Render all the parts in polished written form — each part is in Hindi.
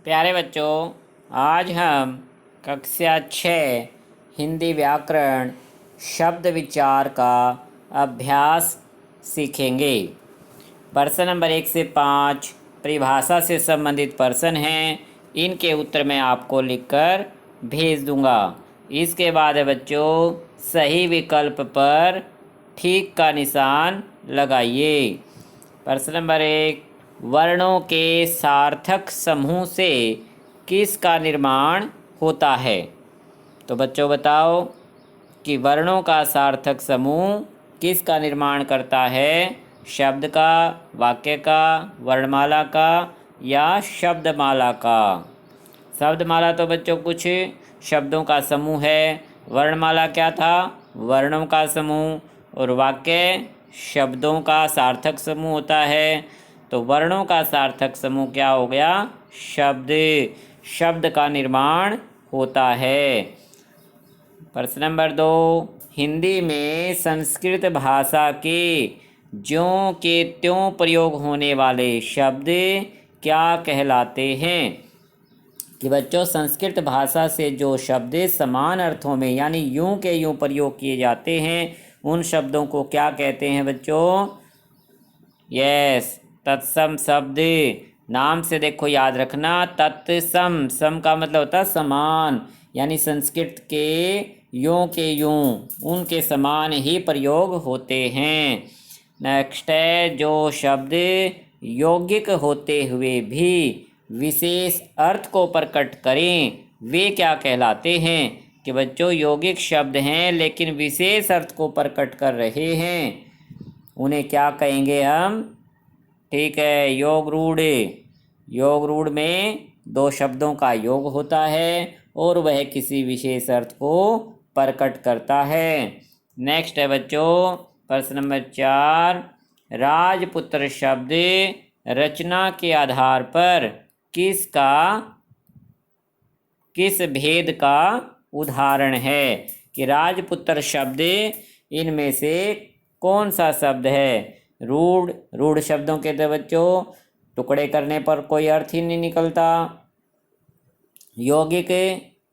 प्यारे बच्चों, आज हम कक्षा 6 हिंदी व्याकरण शब्द विचार का अभ्यास सीखेंगे। प्रश्न नंबर 1 से 5 परिभाषा से संबंधित प्रश्न हैं। इनके उत्तर मैं आपको लिखकर भेज दूंगा। इसके बाद बच्चों सही विकल्प पर ठीक का निशान लगाइए। प्रश्न नंबर 1, वर्णों के सार्थक समूह से किसका निर्माण होता है? तो बच्चों बताओ कि वर्णों का सार्थक समूह किसका निर्माण करता है? शब्द का, वाक्य का, वर्णमाला का या शब्दमाला का? शब्दमाला तो बच्चों कुछ शब्दों का समूह है। वर्णमाला क्या था? वर्णों का समूह। और वाक्य शब्दों का सार्थक समूह होता है। तो वर्णों का सार्थक समूह क्या हो गया? शब्द। शब्द का निर्माण होता है। प्रश्न नंबर 2, हिंदी में संस्कृत भाषा के ज्यों के त्यों प्रयोग होने वाले शब्द क्या कहलाते हैं? कि बच्चों संस्कृत भाषा से जो शब्द समान अर्थों में यानी यूं के यूं प्रयोग किए जाते हैं उन शब्दों को क्या कहते हैं बच्चों? यस, तत्सम शब्द। नाम से देखो याद रखना, तत्सम, सम का मतलब होता है समान, यानी संस्कृत के यूं के यूं उनके समान ही प्रयोग होते हैं। नेक्स्ट है, जो शब्द यौगिक होते हुए भी विशेष अर्थ को प्रकट करें वे क्या कहलाते हैं? कि बच्चों यौगिक शब्द हैं लेकिन विशेष अर्थ को प्रकट कर रहे हैं, उन्हें क्या कहेंगे हम? ठीक है, योग रूढ़। योग रूढ़ में दो शब्दों का योग होता है और वह किसी विशेष अर्थ को प्रकट करता है। नेक्स्ट है बच्चों प्रश्न नंबर 4, राजपुत्र शब्द रचना के आधार पर किस भेद का उदाहरण है? कि राजपुत्र शब्द इनमें से कौन सा शब्द है? रूढ़। रूढ़ शब्दों के तो बच्चों टुकड़े करने पर कोई अर्थ ही नहीं निकलता। यौगिक,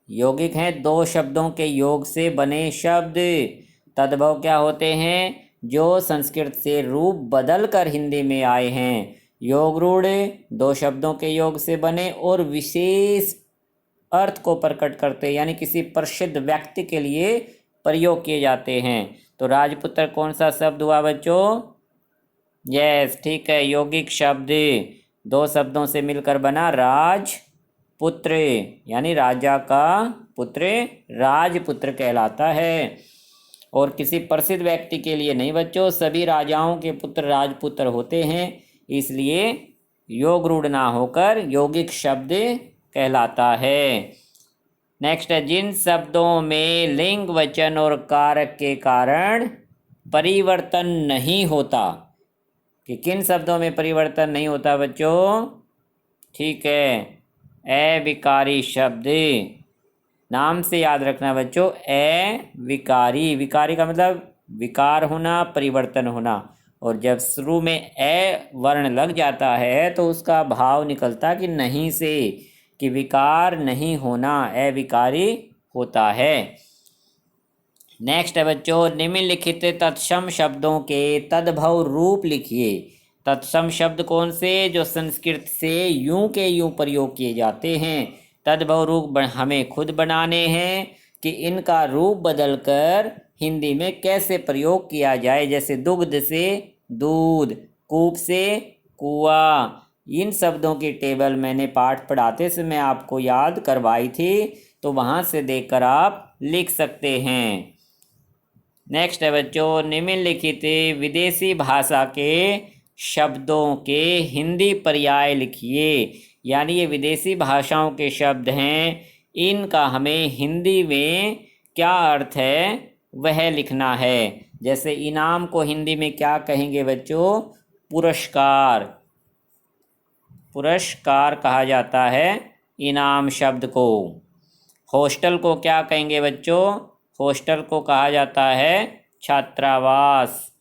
यौगिक हैं दो शब्दों के योग से बने शब्द। तद्भव क्या होते हैं? जो संस्कृत से रूप बदल कर हिंदी में आए हैं। योग रूढ़ दो शब्दों के योग से बने और विशेष अर्थ को प्रकट करते यानी किसी प्रसिद्ध व्यक्ति के लिए प्रयोग किए जाते हैं। तो राजपुत्र कौन सा शब्द हुआ बच्चों? यस, ठीक है, यौगिक शब्द दो शब्दों से मिलकर बना राजपुत्र, यानी राजा का पुत्र राजपुत्र कहलाता है। और किसी प्रसिद्ध व्यक्ति के लिए नहीं बच्चों, सभी राजाओं के पुत्र राजपुत्र होते हैं, इसलिए योग रूढ़ ना होकर यौगिक शब्द कहलाता है। नेक्स्ट है, जिन शब्दों में लिंग, वचन और कारक के कारण परिवर्तन नहीं होता। कि किन शब्दों में परिवर्तन नहीं होता बच्चों? ठीक है, अविकारी शब्द। नाम से याद रखना बच्चों, अविकारी। विकारी का मतलब विकार होना, परिवर्तन होना। और जब शुरू में ए वर्ण लग जाता है तो उसका भाव निकलता कि नहीं से, कि विकार नहीं होना, अविकारी होता है। नेक्स्ट है बच्चों, निम्नलिखित तत्सम शब्दों के तद्भव रूप लिखिए। तत्सम शब्द कौन से? जो संस्कृत से यूं के यूं प्रयोग किए जाते हैं। तद्भव रूप हमें खुद बनाने हैं कि इनका रूप बदलकर हिंदी में कैसे प्रयोग किया जाए। जैसे दुग्ध से दूध, कूप से कुआं। इन शब्दों की टेबल मैंने पाठ पढ़ाते समय आपको याद करवाई थी, तो वहाँ से देखकर आप लिख सकते हैं। नेक्स्ट है बच्चों, निम्नलिखित विदेशी भाषा के शब्दों के हिंदी पर्याय लिखिए। यानी ये विदेशी भाषाओं के शब्द हैं, इनका हमें हिंदी में क्या अर्थ है वह लिखना है। जैसे इनाम को हिंदी में क्या कहेंगे बच्चों? पुरस्कार। पुरस्कार कहा जाता है इनाम शब्द को। हॉस्टल को क्या कहेंगे बच्चों? हॉस्टल को कहा जाता है छात्रावास।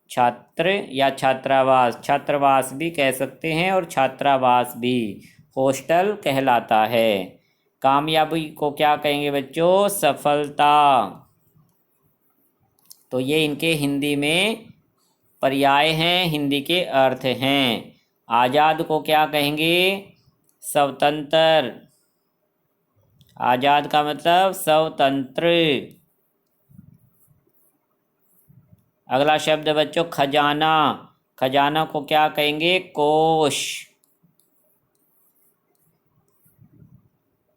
छात्र या छात्रावास, छात्रावास भी कह सकते हैं और छात्रावास भी। हॉस्टल कहलाता है। कामयाबी को क्या कहेंगे बच्चों? सफलता। तो ये इनके हिंदी में पर्याय हैं, हिंदी के अर्थ हैं। आज़ाद को क्या कहेंगे? स्वतंत्र। आज़ाद का मतलब स्वतंत्र। अगला शब्द बच्चों खजाना। खजाना को क्या कहेंगे? कोष।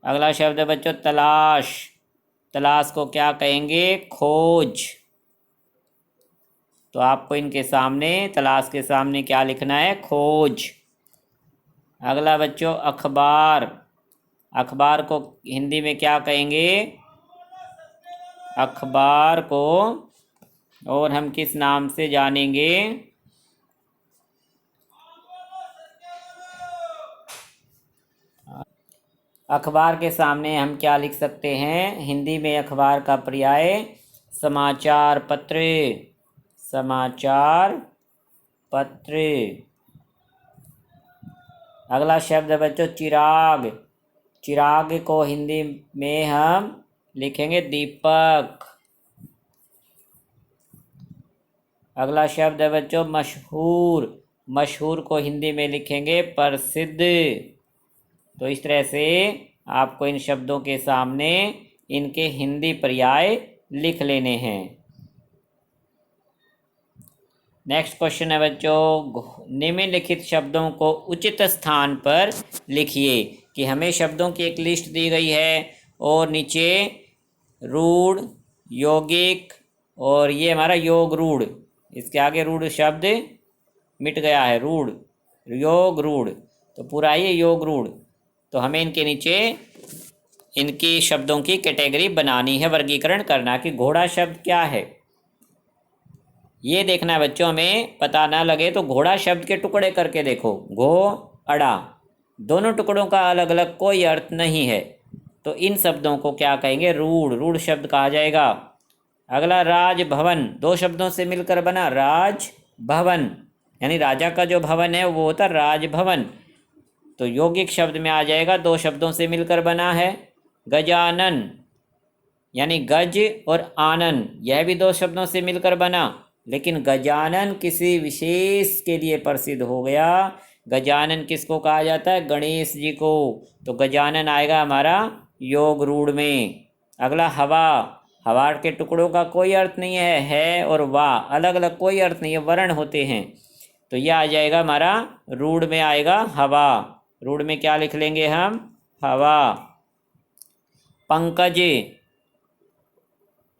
अगला शब्द बच्चों तलाश। तलाश को क्या कहेंगे? खोज। तो आपको इनके सामने, तलाश के सामने क्या लिखना है? खोज। अगला बच्चों अखबार। अखबार को हिंदी में क्या कहेंगे? अखबार को और हम किस नाम से जानेंगे? अखबार के सामने हम क्या लिख सकते हैं? हिंदी में अखबार का पर्याय समाचार पत्र। समाचार पत्र। अगला शब्द बच्चों चिराग। चिराग को हिंदी में हम लिखेंगे दीपक। अगला शब्द है बच्चों मशहूर। मशहूर को हिंदी में लिखेंगे प्रसिद्ध। तो इस तरह से आपको इन शब्दों के सामने इनके हिंदी पर्याय लिख लेने हैं। नेक्स्ट क्वेश्चन है बच्चों निम्नलिखित शब्दों को उचित स्थान पर लिखिए। कि हमें शब्दों की एक लिस्ट दी गई है और नीचे रूढ़, यौगिक और ये हमारा योग रूढ़, इसके आगे रूढ़ शब्द मिट गया है, रूढ़, योग रूढ़, तो पूरा ये योग रूढ़। तो हमें इनके नीचे इनकी शब्दों की कैटेगरी बनानी है, वर्गीकरण करना कि घोड़ा शब्द क्या है। ये देखना है बच्चों, हमें पता ना लगे तो घोड़ा शब्द के टुकड़े करके देखो। घो अड़ा दोनों टुकड़ों का अलग अलग कोई अर्थ नहीं है, तो इन शब्दों को क्या कहेंगे? रूढ़। रूढ़ शब्द कहा जाएगा। अगला राजभवन, दो शब्दों से मिलकर बना राजभवन, यानी राजा का जो भवन है वो होता राजभवन। तो यौगिक शब्द में आ जाएगा, दो शब्दों से मिलकर बना है। गजानन यानी गज और आनन, यह भी दो शब्दों से मिलकर बना, लेकिन गजानन किसी विशेष के लिए प्रसिद्ध हो गया। गजानन किसको कहा जाता है? गणेश जी को। तो गजानन आएगा हमारा योग रूढ़ में। अगला हवा। हवा के टुकड़ों का कोई अर्थ नहीं है और वाह अलग अलग कोई अर्थ नहीं है, वर्ण होते हैं। तो यह आ जाएगा हमारा रूढ़ में आएगा हवा। रूढ़ में क्या लिख लेंगे हम? हवा। पंकज।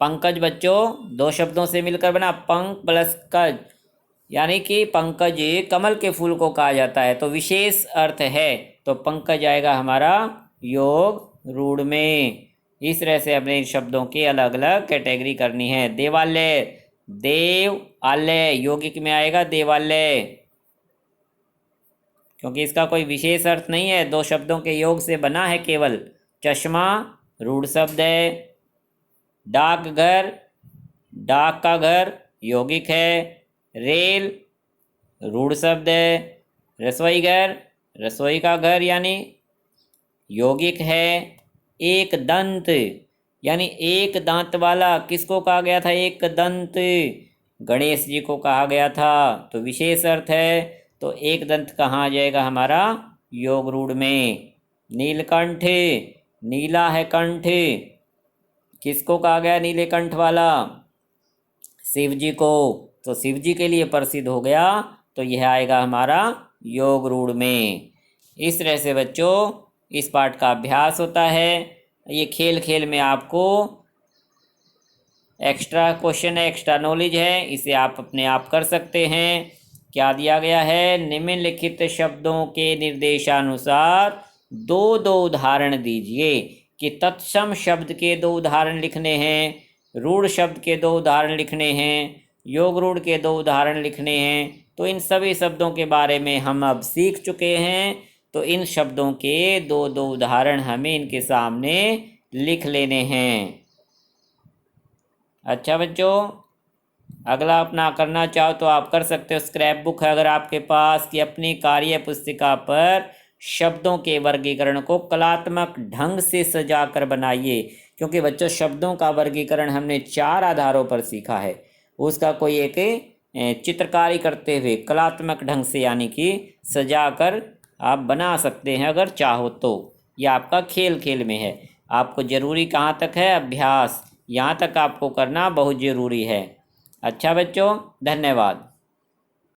पंकज बच्चों दो शब्दों से मिलकर बना, पंक प्लस कज, यानी कि पंकज कमल के फूल को कहा जाता है, तो विशेष अर्थ है, तो पंकज आएगा हमारा योग रूढ़ में। इस तरह से अपने इन शब्दों की अलग अलग कैटेगरी करनी है। देवालय, देव आलय, यौगिक में आएगा देवालय, क्योंकि इसका कोई विशेष अर्थ नहीं है, दो शब्दों के योग से बना है केवल। चश्मा रूढ़ शब्द है। डाकघर, डाक का घर यौगिक है। रेल रूढ़ शब्द है। रसोई घर, रसोई का घर यानी यौगिक है। एक दंत यानी एक दांत वाला, किसको कहा गया था? एक दंत, गणेश जी को कहा गया था, तो विशेष अर्थ है। तो एक दंत कहाँ आ जाएगा हमारा? योग रूढ़ में। नीलकंठ, नीला है कंठ, किसको कहा गया नीले कंठ वाला? शिव जी को, तो शिव जी के लिए प्रसिद्ध हो गया, तो यह आएगा हमारा योग रूढ़ में। इस तरह से बच्चों इस पाठ का अभ्यास होता है। ये खेल खेल में आपको एक्स्ट्रा क्वेश्चन है, एक्स्ट्रा नॉलेज है, इसे आप अपने आप कर सकते हैं। क्या दिया गया है? निम्नलिखित शब्दों के निर्देशानुसार दो दो उदाहरण दीजिए। कि तत्सम शब्द के दो उदाहरण लिखने हैं, रूढ़ शब्द के दो उदाहरण लिखने हैं, योग रूढ़ के दो उदाहरण लिखने हैं। तो इन सभी शब्दों के बारे में हम अब सीख चुके हैं, तो इन शब्दों के दो दो उदाहरण हमें इनके सामने लिख लेने हैं। अच्छा बच्चों, अगला अपना करना चाहो तो आप कर सकते हो। स्क्रैप बुक है अगर आपके पास, कि अपनी कार्य पुस्तिका पर शब्दों के वर्गीकरण को कलात्मक ढंग से सजाकर बनाइए। क्योंकि बच्चों शब्दों का वर्गीकरण हमने 4 आधारों पर सीखा है, उसका कोई एक चित्रकारी करते हुए कलात्मक ढंग से यानी कि सजाकर आप बना सकते हैं अगर चाहो तो। यह आपका खेल खेल में है। आपको ज़रूरी कहाँ तक है? अभ्यास। यहाँ तक आपको करना बहुत ज़रूरी है। अच्छा बच्चों, धन्यवाद।